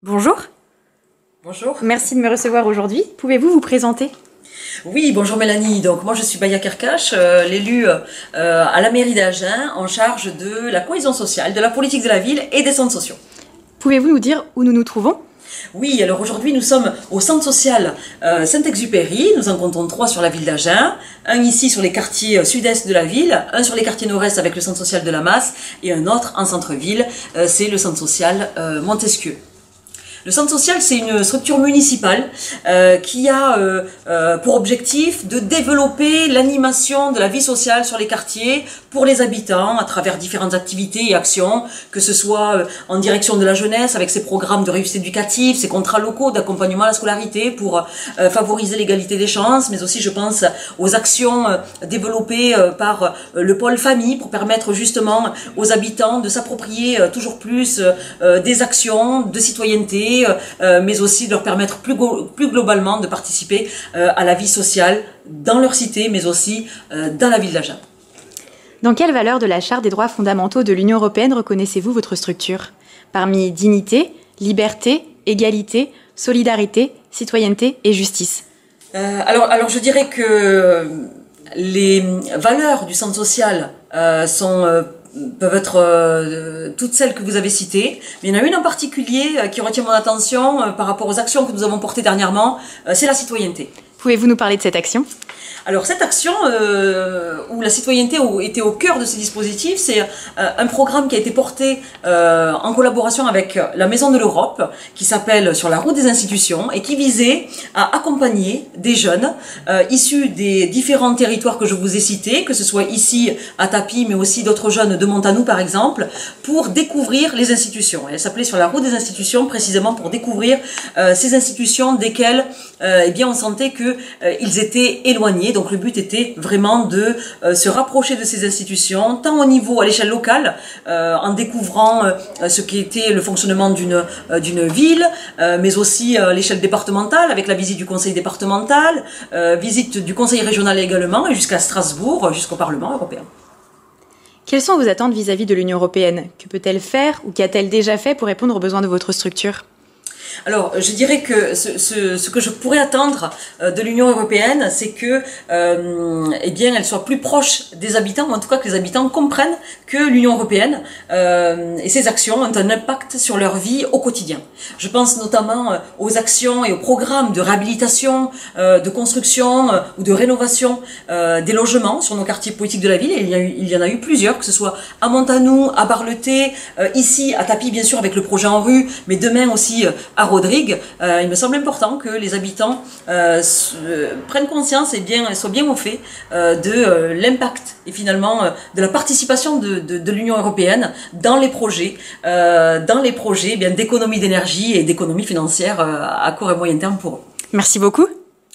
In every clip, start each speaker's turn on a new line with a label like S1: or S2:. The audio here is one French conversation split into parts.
S1: Bonjour.
S2: Bonjour.
S1: Merci de me recevoir aujourd'hui. Pouvez-vous vous présenter?
S2: Oui, bonjour Mélanie. Donc moi je suis Baya Kerkash, l'élue à la mairie d'Agen en charge de la cohésion sociale, de la politique de la ville et des centres sociaux.
S1: Pouvez-vous nous dire où nous nous trouvons?
S2: Oui, alors aujourd'hui nous sommes au centre social Saint-Exupéry. Nous en comptons 3 sur la ville d'Agen, un ici sur les quartiers sud-est de la ville, un sur les quartiers nord-est avec le centre social de la Masse et un autre en centre-ville, c'est le centre social Montesquieu. Le centre social, c'est une structure municipale qui a pour objectif de développer l'animation de la vie sociale sur les quartiers pour les habitants à travers différentes activités et actions, que ce soit en direction de la jeunesse avec ses programmes de réussite éducative, ses contrats locaux d'accompagnement à la scolarité pour favoriser l'égalité des chances, mais aussi je pense aux actions développées par le pôle famille pour permettre justement aux habitants de s'approprier toujours plus des actions de citoyenneté, mais aussi de leur permettre plus globalement de participer à la vie sociale dans leur cité, mais aussi dans la ville d'Agen.
S1: Dans quelle valeur de la Charte des droits fondamentaux de l'Union européenne reconnaissez-vous votre structure? Parmi dignité, liberté, égalité, solidarité, citoyenneté et justice.
S2: Alors je dirais que les valeurs du centre social peuvent être toutes celles que vous avez citées, mais il y en a une en particulier qui retient mon attention par rapport aux actions que nous avons portées dernièrement, c'est la citoyenneté.
S1: Pouvez-vous nous parler de cette action?
S2: Alors cette action où la citoyenneté était au cœur de ce dispositif, c'est un programme qui a été porté en collaboration avec la Maison de l'Europe, qui s'appelle Sur la route des institutions et qui visait à accompagner des jeunes issus des différents territoires que je vous ai cités, que ce soit ici à Tapi, mais aussi d'autres jeunes de Montanou par exemple, pour découvrir les institutions. Elle s'appelait Sur la route des institutions précisément pour découvrir ces institutions desquelles eh bien on sentait que ils étaient éloignés. Donc le but était vraiment de se rapprocher de ces institutions, tant au niveau à l'échelle locale, en découvrant ce qui était le fonctionnement d'une ville, mais aussi à l'échelle départementale, avec la visite du conseil départemental, visite du conseil régional également, et jusqu'à Strasbourg, jusqu'au Parlement européen.
S1: Quelles sont vos attentes vis-à-vis de l'Union européenne? Que peut-elle faire ou qu'a-t-elle déjà fait pour répondre aux besoins de votre structure?
S2: Alors, je dirais que ce que je pourrais attendre de l'Union européenne, c'est que, eh bien, elle soit plus proche des habitants, ou en tout cas que les habitants comprennent que l'Union européenne et ses actions ont un impact sur leur vie au quotidien. Je pense notamment aux actions et aux programmes de réhabilitation, de construction ou de rénovation des logements sur nos quartiers politiques de la ville. Et il y en a eu plusieurs, que ce soit à Montanou, à Bar-le-Thé, ici à Tapi, bien sûr, avec le projet en rue, mais demain aussi à Rodrigue. Il me semble important que les habitants prennent conscience et soient bien au fait de l'impact et finalement de la participation de l'Union européenne dans les projets eh bien d'économie d'énergie et d'économie financière à court et moyen terme pour eux.
S1: Merci beaucoup.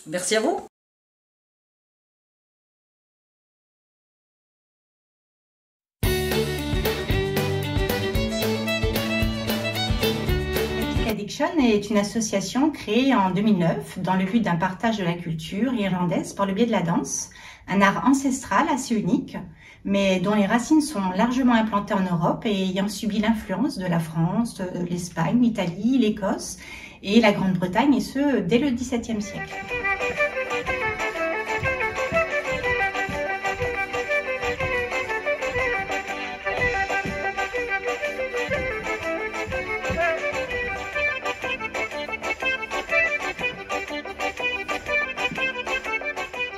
S2: Merci à vous.
S3: Addiction est une association créée en 2009 dans le but d'un partage de la culture irlandaise par le biais de la danse, un art ancestral assez unique, mais dont les racines sont largement implantées en Europe et ayant subi l'influence de la France, de l'Espagne, l'Italie, l'Écosse et la Grande-Bretagne, et ce dès le XVIIe siècle.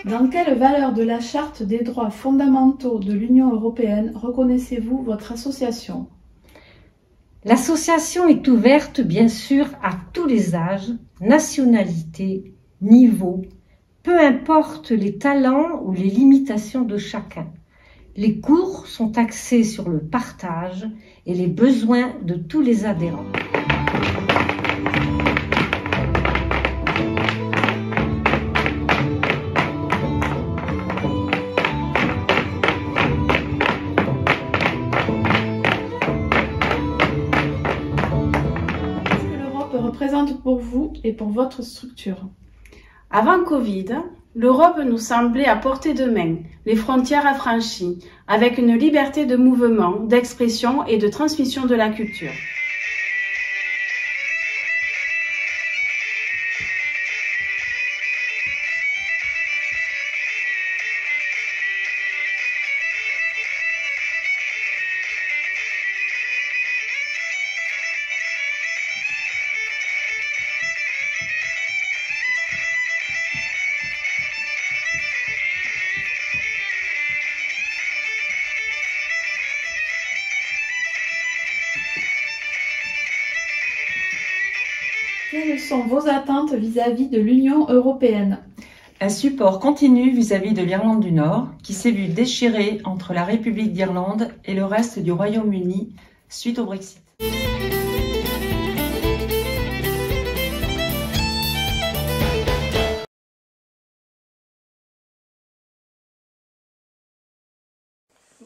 S4: Dans quelle valeur de la Charte des droits fondamentaux de l'Union européenne reconnaissez-vous votre association?
S5: L'association est ouverte, bien sûr, à tous les âges, nationalités, niveaux, peu importe les talents ou les limitations de chacun. Les cours sont axés sur le partage et les besoins de tous les adhérents.
S4: Représente pour vous et pour votre structure?
S6: Avant Covid, l'Europe nous semblait à portée de main, les frontières affranchies, avec une liberté de mouvement, d'expression et de transmission de la culture.
S4: Quelles sont vos attentes vis-à-vis de l'Union européenne?
S7: Un support continu vis-à-vis de l'Irlande du Nord, qui s'est vu déchirée entre la République d'Irlande et le reste du Royaume-Uni suite au Brexit.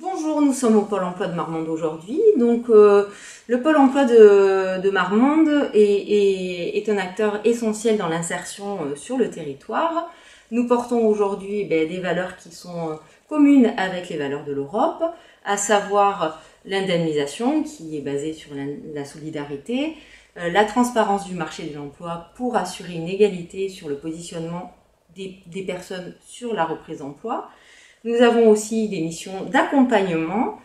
S8: Bonjour, nous sommes au Pôle emploi de Marmande aujourd'hui. Donc, le Pôle emploi de Marmande est un acteur essentiel dans l'insertion sur le territoire. Nous portons aujourd'hui des valeurs qui sont communes avec les valeurs de l'Europe, à savoir l'indemnisation qui est basée sur la solidarité, la transparence du marché de l'emploi pour assurer une égalité sur le positionnement des personnes sur la reprise d'emploi. Nous avons aussi des missions d'accompagnement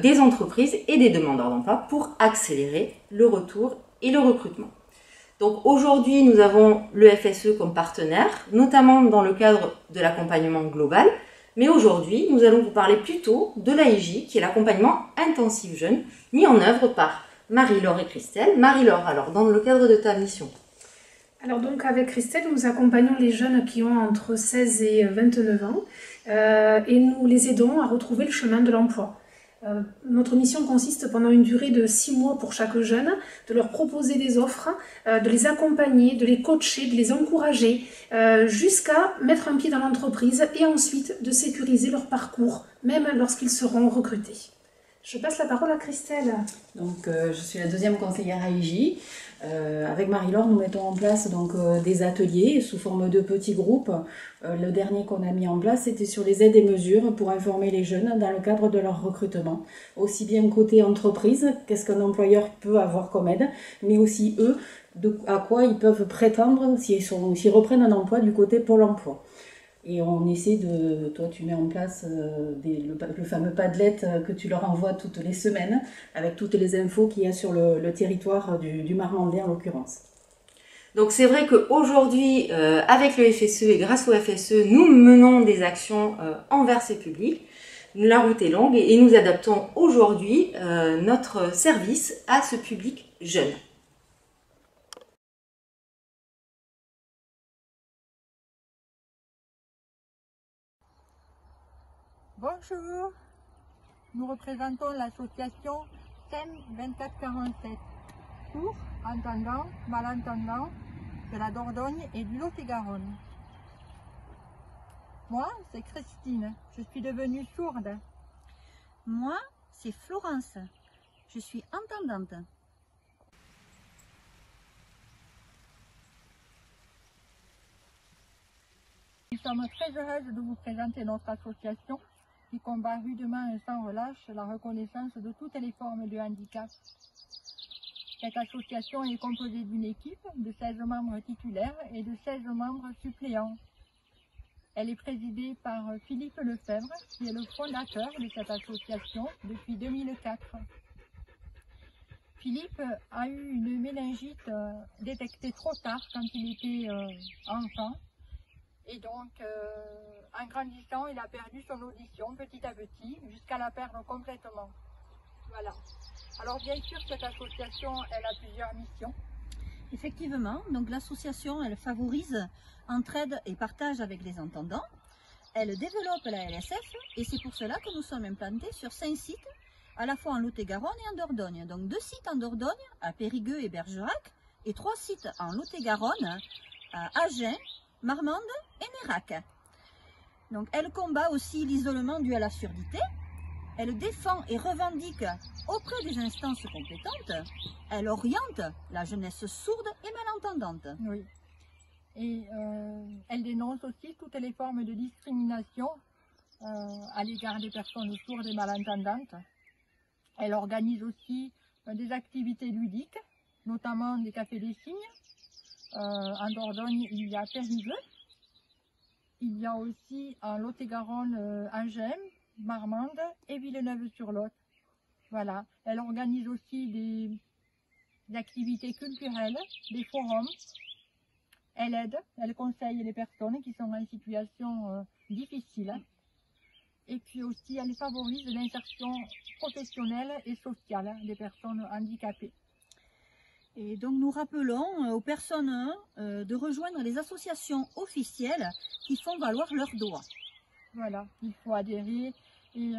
S8: des entreprises et des demandeurs d'emploi pour accélérer le retour et le recrutement. Donc aujourd'hui, nous avons le FSE comme partenaire, notamment dans le cadre de l'accompagnement global. Mais aujourd'hui, nous allons vous parler plutôt de l'AIJ, qui est l'accompagnement intensif jeune, mis en œuvre par Marie-Laure et Christelle. Marie-Laure, alors dans le cadre de ta mission.
S9: Alors donc avec Christelle, nous accompagnons les jeunes qui ont entre 16 et 29 ans et nous les aidons à retrouver le chemin de l'emploi. Notre mission consiste pendant une durée de 6 mois pour chaque jeune, de leur proposer des offres, de les accompagner, de les coacher, de les encourager, jusqu'à mettre un pied dans l'entreprise et ensuite de sécuriser leur parcours, même lorsqu'ils seront recrutés. Je passe la parole à Christelle.
S10: Donc, je suis la deuxième conseillère AIJ. Avec Marie-Laure, nous mettons en place des ateliers sous forme de petits groupes. Le dernier qu'on a mis en place, c'était sur les aides et mesures pour informer les jeunes dans le cadre de leur recrutement. Aussi bien côté entreprise, qu'est-ce qu'un employeur peut avoir comme aide, mais aussi eux, à quoi ils peuvent prétendre s'ils reprennent un emploi du côté Pôle emploi. Et on essaie toi tu mets en place le fameux Padlet que tu leur envoies toutes les semaines avec toutes les infos qu'il y a sur le territoire du Marmandais en l'occurrence.
S8: Donc c'est vrai qu'aujourd'hui, avec le FSE et grâce au FSE, nous menons des actions envers ces publics. La route est longue et nous adaptons aujourd'hui notre service à ce public jeune.
S11: Bonjour, nous représentons l'association SEM 2447 pour entendants, malentendants de la Dordogne et du Lot-et-Garonne. Moi, c'est Christine, je suis devenue sourde.
S12: Moi, c'est Florence, je suis entendante.
S11: Nous sommes très heureuses de vous présenter notre association qui combat rudement et sans relâche la reconnaissance de toutes les formes de handicap. Cette association est composée d'une équipe de 16 membres titulaires et de 16 membres suppléants. Elle est présidée par Philippe Lefebvre, qui est le fondateur de cette association depuis 2004. Philippe a eu une méningite détectée trop tard quand il était enfant. Et donc, en grandissant, il a perdu son audition petit à petit, jusqu'à la perdre complètement. Voilà. Alors bien sûr, cette association, elle a plusieurs missions.
S12: Effectivement, donc l'association, elle favorise entraide et partage avec les entendants. Elle développe la LSF et c'est pour cela que nous sommes implantés sur 5 sites, à la fois en Lot-et-Garonne et en Dordogne. Donc 2 sites en Dordogne, à Périgueux et Bergerac, et 3 sites en Lot-et-Garonne, à Agen, Marmande et Nérac. Donc elle combat aussi l'isolement dû à la surdité. Elle défend et revendique auprès des instances compétentes. Elle oriente la jeunesse sourde et malentendante.
S11: Oui. Et elle dénonce aussi toutes les formes de discrimination à l'égard des personnes sourdes et malentendantes. Elle organise aussi des activités ludiques, notamment des cafés des signes. En Dordogne, il y a Périgueux. Il y a aussi en Lot-et-Garonne, Agen, Marmande et Villeneuve-sur-Lot. Voilà. Elle organise aussi des activités culturelles, des forums. Elle aide, elle conseille les personnes qui sont en situation difficile. Et puis aussi, elle favorise l'insertion professionnelle et sociale des personnes handicapées.
S12: Et donc nous rappelons aux personnes de rejoindre les associations officielles qui font valoir leurs droits.
S11: Voilà, il faut adhérer et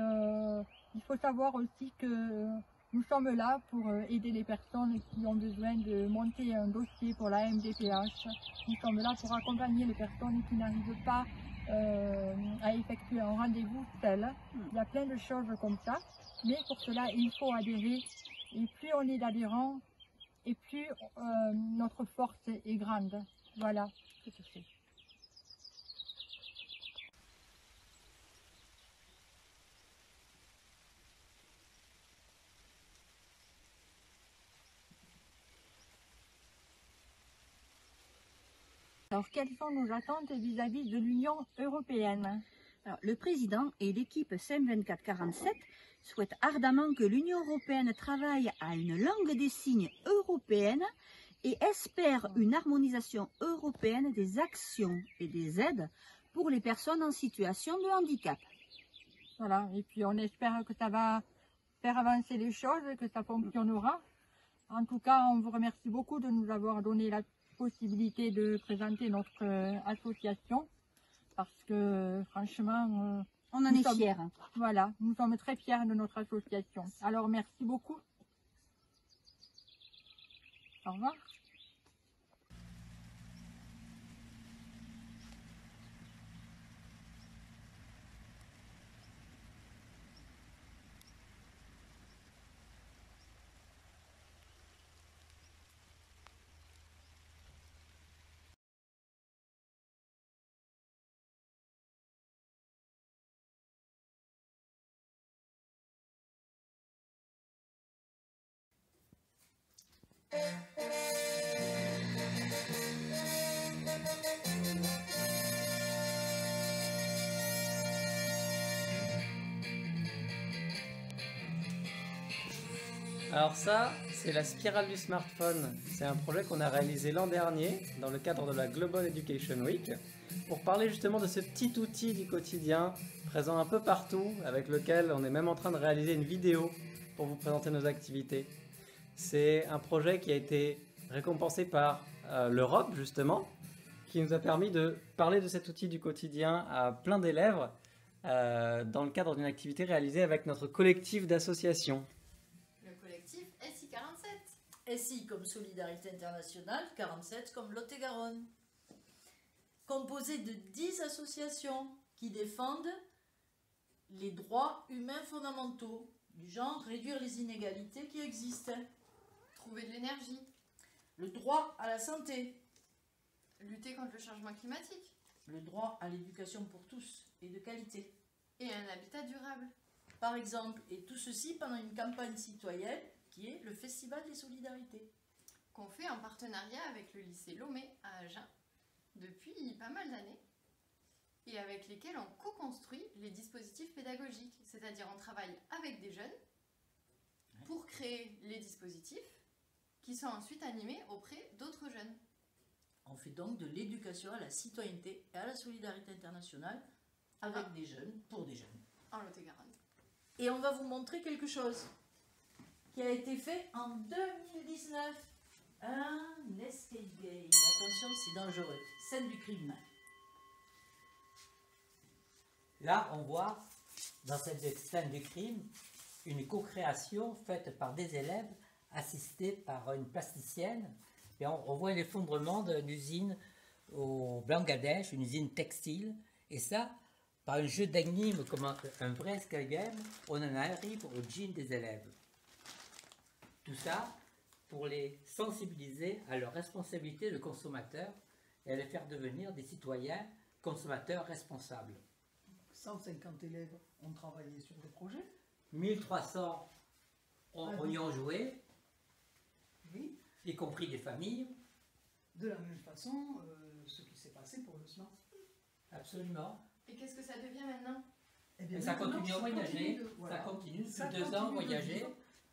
S11: il faut savoir aussi que nous sommes là pour aider les personnes qui ont besoin de monter un dossier pour la MDPH. Nous sommes là pour accompagner les personnes qui n'arrivent pas à effectuer un rendez-vous seul. Il y a plein de choses comme ça, mais pour cela il faut adhérer. Et plus on est d'adhérents, et plus notre force est grande. Voilà, tout à fait. Alors, quelles sont nos attentes vis-à-vis de l'Union européenne?
S12: Alors, le président et l'équipe CEM 2447 souhaitent ardemment que l'Union européenne travaille à une langue des signes européenne et espèrent une harmonisation européenne des actions et des aides pour les personnes en situation de handicap.
S11: Voilà, et puis on espère que ça va faire avancer les choses, que ça fonctionnera. En tout cas, on vous remercie beaucoup de nous avoir donné la possibilité de présenter notre association, parce que franchement,
S12: on en est fiers.
S11: Voilà, nous sommes très fiers de notre association. Alors merci beaucoup. Au revoir.
S13: Alors ça, c'est la spirale du smartphone. C'est un projet qu'on a réalisé l'an dernier dans le cadre de la Global Education Week pour parler justement de ce petit outil du quotidien présent un peu partout, avec lequel on est même en train de réaliser une vidéo pour vous présenter nos activités. C'est un projet qui a été récompensé par l'Europe justement, qui nous a permis de parler de cet outil du quotidien à plein d'élèves dans le cadre d'une activité réalisée avec notre collectif d'associations.
S14: Le collectif SI 47. SI comme Solidarité Internationale, 47 comme Lot-et-Garonne. Composé de 10 associations qui défendent les droits humains fondamentaux, du genre réduire les inégalités qui existent.
S15: Trouver de l'énergie.
S14: Le droit à la santé.
S15: Lutter contre le changement climatique.
S14: Le droit à l'éducation pour tous et de qualité.
S15: Et un habitat durable.
S14: Par exemple, et tout ceci pendant une campagne citoyenne qui est le Festival des Solidarités.
S15: Qu'on fait en partenariat avec le lycée Lomé à Agen depuis pas mal d'années et avec lesquels on co-construit les dispositifs pédagogiques, c'est-à-dire on travaille avec des jeunes pour créer les dispositifs qui sont ensuite animés auprès d'autres jeunes.
S14: On fait donc de l'éducation à la citoyenneté et à la solidarité internationale avec des jeunes, pour des jeunes.
S15: En Lot-et-Garonne.
S14: Et on va vous montrer quelque chose qui a été fait en 2019. Un escape game. Attention, c'est dangereux. Scène du crime.
S16: Là, on voit, dans cette scène du crime, une co-création faite par des élèves assistés par une plasticienne. Et on voit l'effondrement d'une usine au Bangladesh, une usine textile. Et ça, par un jeu d'énigmes comme un vrai escape game, on en arrive au jean des élèves. Tout ça pour les sensibiliser à leur responsabilité de consommateurs et à les faire devenir des citoyens consommateurs responsables.
S17: 150 élèves ont travaillé sur des projets.
S16: 1300 y ont joué,
S17: oui.
S16: Y compris des familles.
S17: De la même façon, ce qui s'est passé pour le smartphone.
S16: Absolument.
S15: Et qu'est-ce que ça devient maintenant?
S17: Eh bien,
S16: ça continue à voyager,
S17: voilà.
S16: Ça continue depuis 2 ans à voyager.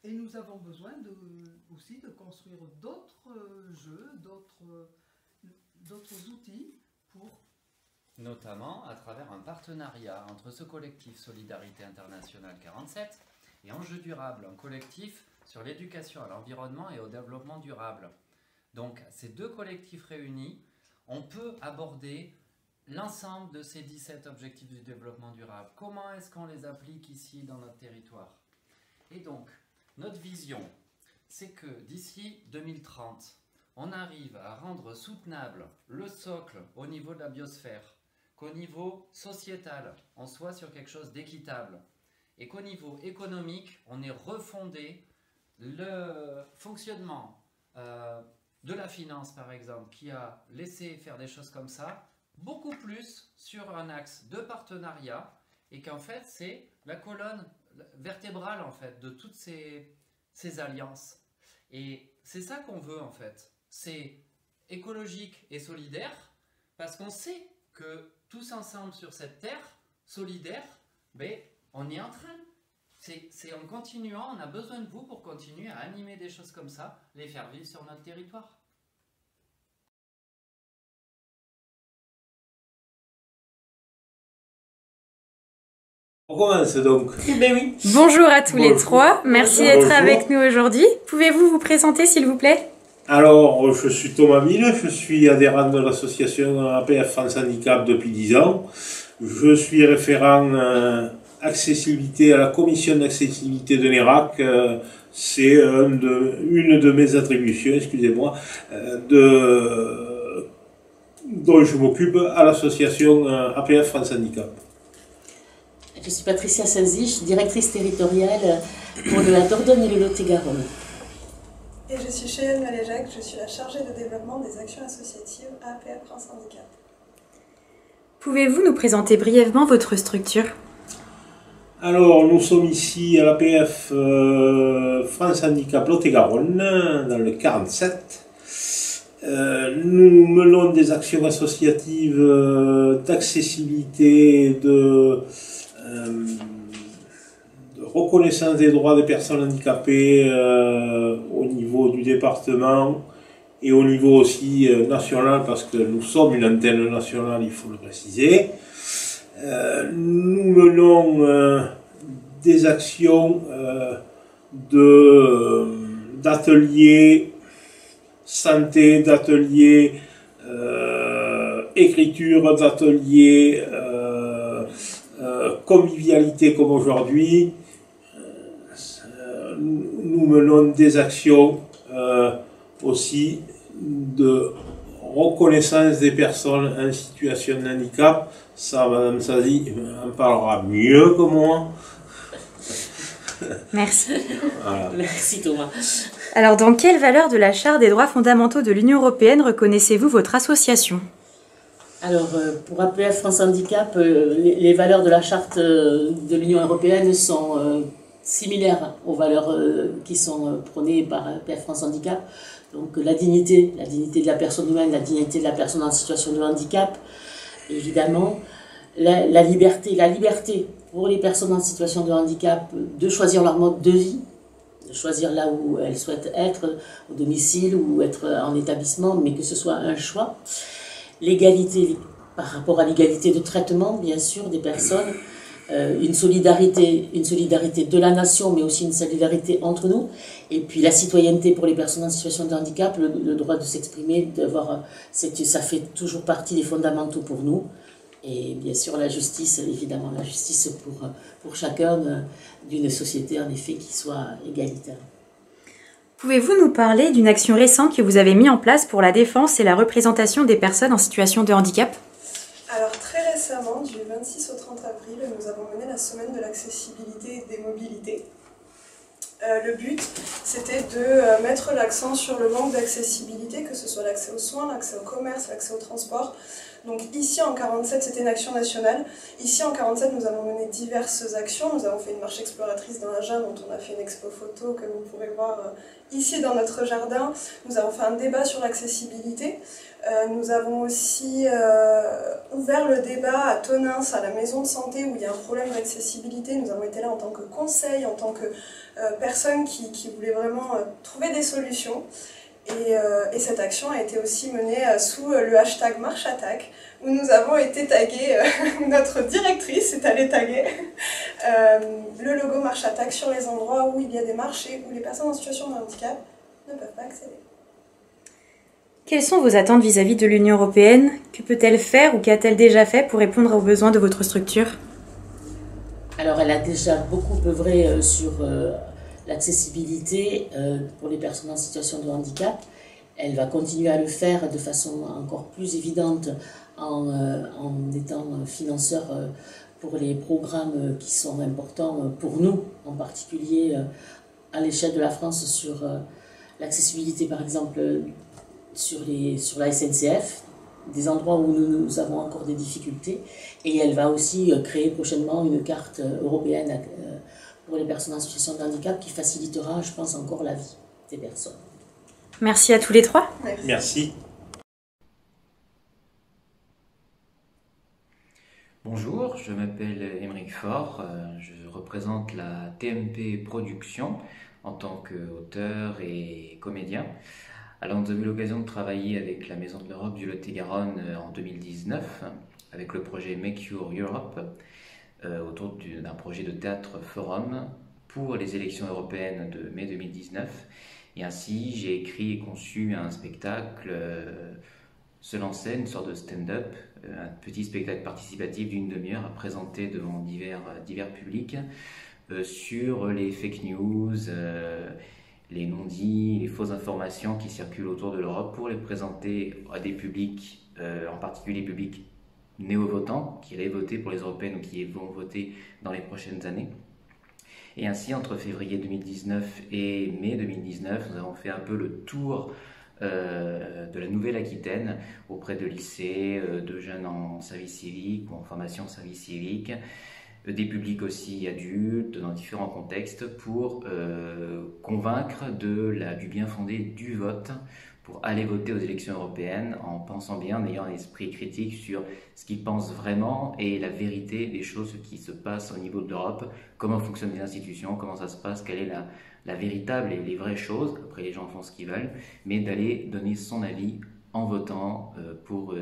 S17: Et nous avons besoin aussi de construire d'autres jeux, d'autres outils pour...
S18: Notamment à travers un partenariat entre ce collectif Solidarité Internationale 47 et Enjeux Durables, un collectif sur l'éducation à l'environnement et au développement durable. Donc ces deux collectifs réunis, on peut aborder l'ensemble de ces 17 objectifs du développement durable. Comment est-ce qu'on les applique ici dans notre territoire? Et donc, notre vision, c'est que d'ici 2030, on arrive à rendre soutenable le socle au niveau de la biosphère, qu'au niveau sociétal, on soit sur quelque chose d'équitable, et qu'au niveau économique, on ait refondé le fonctionnement de la finance, par exemple, qui a laissé faire des choses comme ça, beaucoup plus sur un axe de partenariat, et qu'en fait, c'est la colonne vertébrale en fait, de toutes ces alliances. Et c'est ça qu'on veut, en fait. C'est écologique et solidaire, parce qu'on sait que tous ensemble sur cette terre solidaire, ben, on est en train. C'est en continuant, on a besoin de vous pour continuer à animer des choses comme ça, les faire vivre sur notre territoire.
S19: On commence donc.
S2: Ben oui.
S1: Bonjour à tous les trois, merci d'être
S19: Bonjour.
S1: avec nous aujourd'hui. Pouvez-vous vous présenter s'il vous plaît?
S19: Alors, je suis Thomas Mille, je suis adhérent de l'association APF France Handicap depuis 10 ans. Je suis référent accessibilité à la commission d'accessibilité de l'ERAC. C'est une de mes attributions, excusez-moi, dont je m'occupe à l'association APF France Handicap.
S2: Je suis Patricia Sanzich, directrice territoriale pour la Dordogne et le Lot-et-Garonne.
S20: Et je suis Cheyenne Maléjac, je suis la chargée de développement des actions associatives à APF France Handicap.
S1: Pouvez-vous nous présenter brièvement votre structure?
S19: Alors, nous sommes ici à l'APF France Handicap Lot-et-Garonne, dans le 47. Nous menons des actions associatives d'accessibilité, de reconnaissance des droits des personnes handicapées au niveau du département et au niveau aussi national, parce que nous sommes une antenne nationale, il faut le préciser. Nous menons des actions d'ateliers santé, d'ateliers écriture, d'ateliers convivialité comme aujourd'hui. Nous menons des actions aussi de reconnaissance des personnes en situation de handicap. Ça, Madame Sazi en parlera mieux que moi.
S1: Merci.
S19: Voilà.
S2: Merci Thomas.
S1: Alors, dans quelle valeur de la Charte des droits fondamentaux de l'Union européenne reconnaissez-vous votre association?
S2: Alors, pour APF France Handicap, les valeurs de la Charte de l'Union européenne sont similaires aux valeurs qui sont prônées par APF France Handicap. Donc, la dignité de la personne humaine, la dignité de la personne en situation de handicap, évidemment, la liberté pour les personnes en situation de handicap de choisir leur mode de vie, de choisir là où elles souhaitent être, au domicile ou être en établissement, mais que ce soit un choix. L'égalité par rapport à l'égalité de traitement, bien sûr, des personnes, une solidarité de la nation, mais aussi une solidarité entre nous, et puis la citoyenneté pour les personnes en situation de handicap, le droit de s'exprimer, ça fait toujours partie des fondamentaux pour nous, et bien sûr la justice, évidemment, la justice pour chacun d'une société, en effet, qui soit égalitaire.
S1: Pouvez-vous nous parler d'une action récente que vous avez mise en place pour la défense et la représentation des personnes en situation de handicap?
S20: Alors très récemment, du 26 au 30 avril, nous avons mené la semaine de l'accessibilité et des mobilités. Le but, c'était de mettre l'accent sur le manque d'accessibilité, que ce soit l'accès aux soins, l'accès au commerce, l'accès au transport. Donc ici en 47, c'était une action nationale. Ici en 47, nous avons mené diverses actions. Nous avons fait une marche exploratrice dans Agen, dont on a fait une expo photo, comme vous pourrez voir ici dans notre jardin. Nous avons fait un débat sur l'accessibilité. Nous avons aussi ouvert le débat à Tonins, à la maison de santé, où il y a un problème d'accessibilité. Nous avons été là en tant que conseil, en tant que personne qui voulait vraiment trouver des solutions. Et cette action a été aussi menée sous le hashtag MarcheAttaque, où nous avons été tagués, notre directrice est allée taguer le logo MarcheAttaque sur les endroits où il y a des marchés où les personnes en situation de handicap ne peuvent pas accéder.
S1: Quelles sont vos attentes vis-à-vis de l'Union européenne? Que peut-elle faire ou qu'a-t-elle déjà fait pour répondre aux besoins de votre structure?
S21: Alors, elle a déjà beaucoup œuvré sur l'accessibilité pour les personnes en situation de handicap. Elle va continuer à le faire de façon encore plus évidente en étant financeur pour les programmes qui sont importants pour nous, en particulier à l'échelle de la France sur l'accessibilité, par exemple, sur la SNCF, des endroits où nous avons encore des difficultés. Et elle va aussi créer prochainement une carte européenne pour les personnes en situation de handicap qui facilitera, je pense, encore la vie des personnes.
S1: Merci à tous les trois.
S19: Merci.
S22: Bonjour, je m'appelle Émeric Faure, je représente la TMP Production en tant qu'auteur et comédien. Alors nous avons eu l'occasion de travailler avec la Maison de l'Europe du Lot-et-Garonne en 2019 avec le projet Make Your Europe autour d'un projet de théâtre forum pour les élections européennes de mai 2019. Et ainsi, j'ai écrit et conçu un spectacle seul en scène, une sorte de stand-up, un petit spectacle participatif d'une demi-heure à présenter devant divers publics sur les fake news, les non-dits, les fausses informations qui circulent autour de l'Europe pour les présenter à des publics, en particulier les publics néo-votants qui allaient voter pour les européennes ou qui vont voter dans les prochaines années. Et ainsi, entre février 2019 et mai 2019, nous avons fait un peu le tour de la Nouvelle-Aquitaine auprès de lycées, de jeunes en service civique ou en formation en service civique, des publics aussi adultes dans différents contextes pour convaincre du bien fondé du vote pour aller voter aux élections européennes en pensant bien, en ayant un esprit critique sur ce qu'ils pensent vraiment et la vérité des choses qui se passent au niveau de l'Europe, comment fonctionnent les institutions, comment ça se passe, quelle est la véritable et les vraies choses. Après, les gens font ce qu'ils veulent, mais d'aller donner son avis en votant pour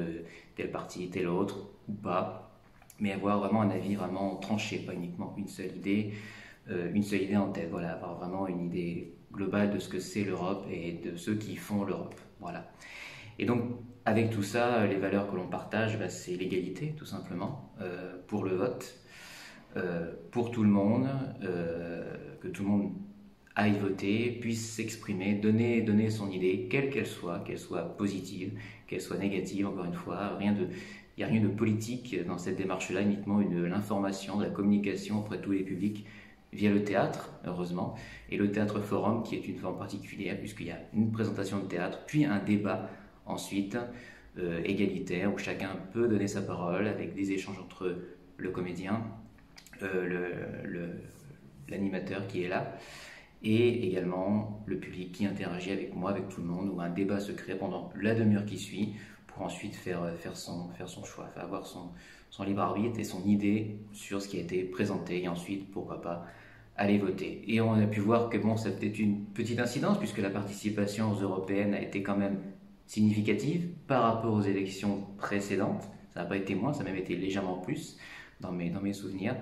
S22: tel parti, tel autre ou pas, mais avoir vraiment un avis vraiment tranché, pas uniquement une seule idée en tête. Voilà, avoir vraiment une idée globale de ce que c'est l'Europe et de ceux qui font l'Europe. Voilà. Et donc, avec tout ça, les valeurs que l'on partage, c'est l'égalité, tout simplement, pour le vote, pour tout le monde, que tout le monde aille voter, puisse s'exprimer, donner son idée, quelle qu'elle soit positive, qu'elle soit négative, encore une fois, il n'y a rien de politique dans cette démarche-là, uniquement l'information, la communication auprès de tous les publics via le théâtre, heureusement, et le théâtre forum qui est une forme particulière puisqu'il y a une présentation de théâtre, puis un débat ensuite égalitaire où chacun peut donner sa parole avec des échanges entre le comédien, l'animateur qui est là, et également le public qui interagit avec moi, avec tout le monde, où un débat se crée pendant la demi-heure qui suit pour ensuite faire son choix, avoir son libre arbitre et son idée sur ce qui a été présenté et ensuite, pourquoi pas, aller voter. Et on a pu voir que bon, ça a peut-être une petite incidence puisque la participation aux européennes a été quand même significative par rapport aux élections précédentes. Ça n'a pas été moins, ça a même été légèrement plus dans mes souvenirs.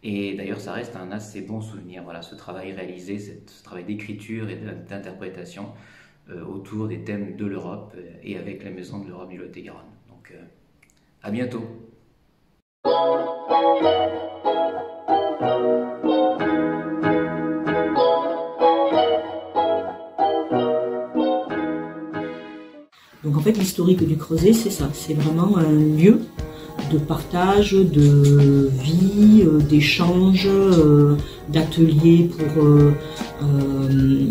S22: Et d'ailleurs, ça reste un assez bon souvenir. Voilà, ce travail réalisé, ce travail d'écriture et d'interprétation autour des thèmes de l'Europe et avec la Maison de l'Europe du Lot-et-Garonne. Donc, à bientôt.
S21: Donc en fait, l'historique du Creuset, c'est ça, c'est vraiment un lieu de partage, de vie, d'échange, d'ateliers pour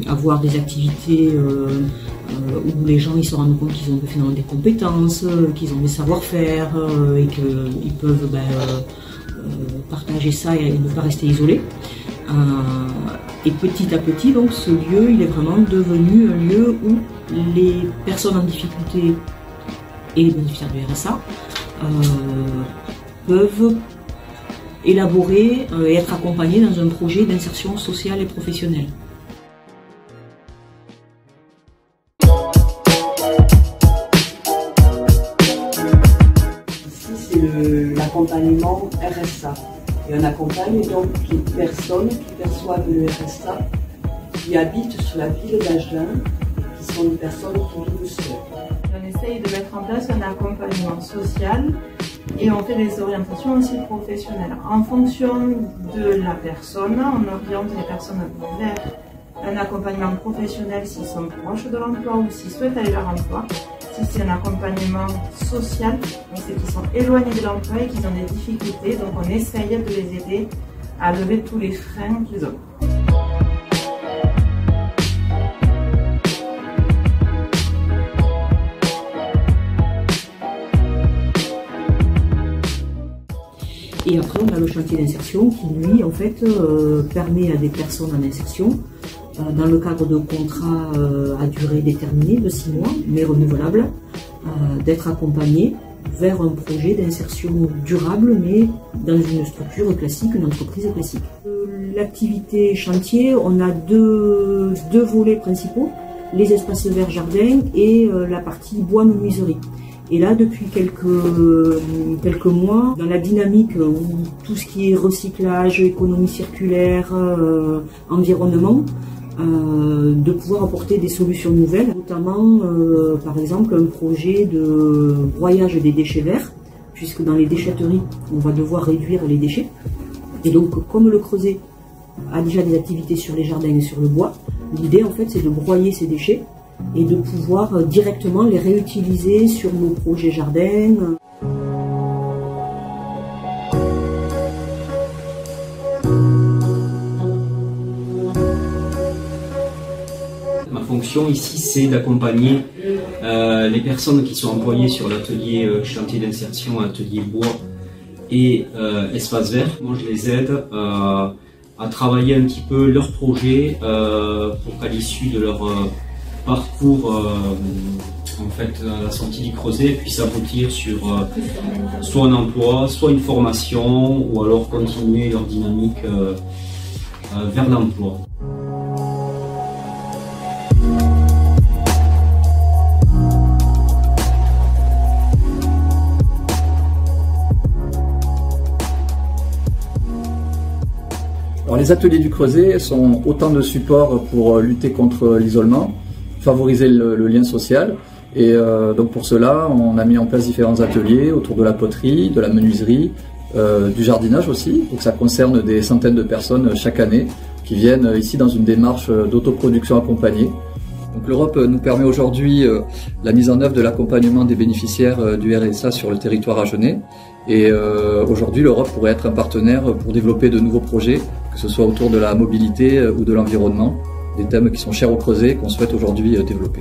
S21: avoir des activités où les gens ils se rendent compte qu'ils ont finalement des compétences, qu'ils ont des savoir-faire et qu'ils peuvent partager ça et ne pas rester isolés. Et petit à petit, donc, ce lieu, il est vraiment devenu un lieu où les personnes en difficulté et les bénéficiaires du RSA peuvent élaborer et être accompagnés dans un projet d'insertion sociale et professionnelle.
S3: accompagnement RSA. Et on accompagne donc les personnes qui perçoivent le RSA, qui habitent sur la ville d'Agen, qui sont des personnes qui vivent seules.
S4: On essaye de mettre en place un accompagnement social et on fait des orientations aussi professionnelles. En fonction de la personne, on oriente les personnes vers un accompagnement professionnel s'ils sont proches de l'emploi ou s'ils souhaitent aller vers l'emploi. Si c'est un accompagnement social, c'est qu'ils sont éloignés de l'emploi et qu'ils ont des difficultés, donc on essaye de les aider à lever tous les freins qu'ils ont.
S5: Et après, on a le chantier d'insertion qui, lui, en fait, permet à des personnes en insertion, dans le cadre de contrats à durée déterminée de 6 mois, mais renouvelables, d'être accompagnés vers un projet d'insertion durable, mais dans une structure classique, une entreprise classique. L'activité chantier, on a deux volets principaux, les espaces verts jardins et la partie bois menuiserie. Et là, depuis quelques mois, dans la dynamique où tout ce qui est recyclage, économie circulaire, environnement, de pouvoir apporter des solutions nouvelles, notamment par exemple un projet de broyage des déchets verts, puisque dans les déchetteries, on va devoir réduire les déchets. Et donc, comme le Creuset a déjà des activités sur les jardins et sur le bois, l'idée en fait c'est de broyer ces déchets et de pouvoir directement les réutiliser sur nos projets jardins.
S23: Ma fonction ici, c'est d'accompagner les personnes qui sont employées sur l'atelier chantier d'insertion, atelier bois et espace vert. Moi, je les aide à travailler un petit peu leur projet pour qu'à l'issue de leur parcours en fait à la sortie du Creuset puisse aboutir sur soit un emploi, soit une formation ou alors continuer leur dynamique vers l'emploi.
S24: Alors, les ateliers du Creuset sont autant de supports pour lutter contre l'isolement, favoriser le lien social. Et donc pour cela, on a mis en place différents ateliers autour de la poterie, de la menuiserie, du jardinage aussi. Donc ça concerne des centaines de personnes chaque année qui viennent ici dans une démarche d'autoproduction accompagnée. Donc l'Europe nous permet aujourd'hui la mise en œuvre de l'accompagnement des bénéficiaires du RSA sur le territoire agenais. Et aujourd'hui, l'Europe pourrait être un partenaire pour développer de nouveaux projets, que ce soit autour de la mobilité ou de l'environnement, des thèmes qui sont chers au Creuset et qu'on souhaite aujourd'hui développer.